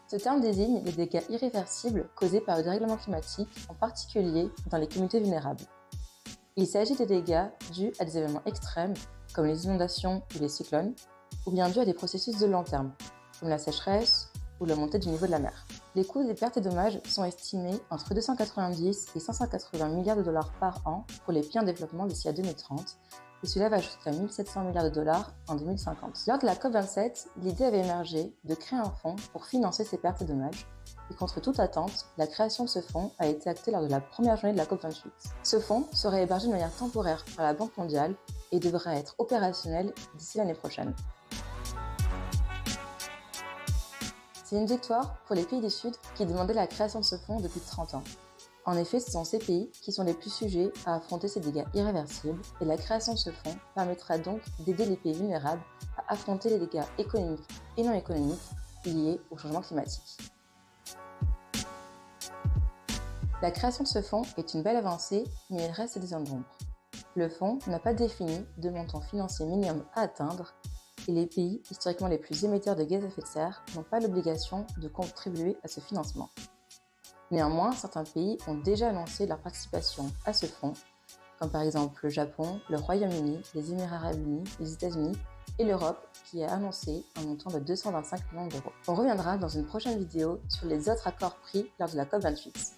Ce terme désigne les dégâts irréversibles causés par le dérèglement climatique, en particulier dans les communautés vulnérables. Il s'agit des dégâts dus à des événements extrêmes, comme les inondations ou les cyclones, ou bien dus à des processus de long terme, comme la sécheresse ou la montée du niveau de la mer. Les coûts des pertes et dommages sont estimés entre 290 et 580 milliards de dollars par an pour les pays en développement d'ici à 2030, et cela va jusqu'à 1700 milliards de dollars en 2050. Lors de la COP27, l'idée avait émergé de créer un fonds pour financer ces pertes et dommages, et contre toute attente, la création de ce fonds a été actée lors de la première journée de la COP28. Ce fonds serait hébergé de manière temporaire par la Banque mondiale et devrait être opérationnel d'ici l'année prochaine. C'est une victoire pour les pays du Sud qui demandaient la création de ce fonds depuis 30 ans. En effet, ce sont ces pays qui sont les plus sujets à affronter ces dégâts irréversibles et la création de ce fonds permettra donc d'aider les pays vulnérables à affronter les dégâts économiques et non économiques liés au changement climatique. La création de ce fonds est une belle avancée, mais il reste des zones d'ombre. Le fonds n'a pas défini de montant financier minimum à atteindre et les pays historiquement les plus émetteurs de gaz à effet de serre n'ont pas l'obligation de contribuer à ce financement. Néanmoins, certains pays ont déjà annoncé leur participation à ce fonds, comme par exemple le Japon, le Royaume-Uni, les Émirats arabes unis, les États-Unis et l'Europe qui a annoncé un montant de 225 millions d'euros. On reviendra dans une prochaine vidéo sur les autres accords pris lors de la COP28.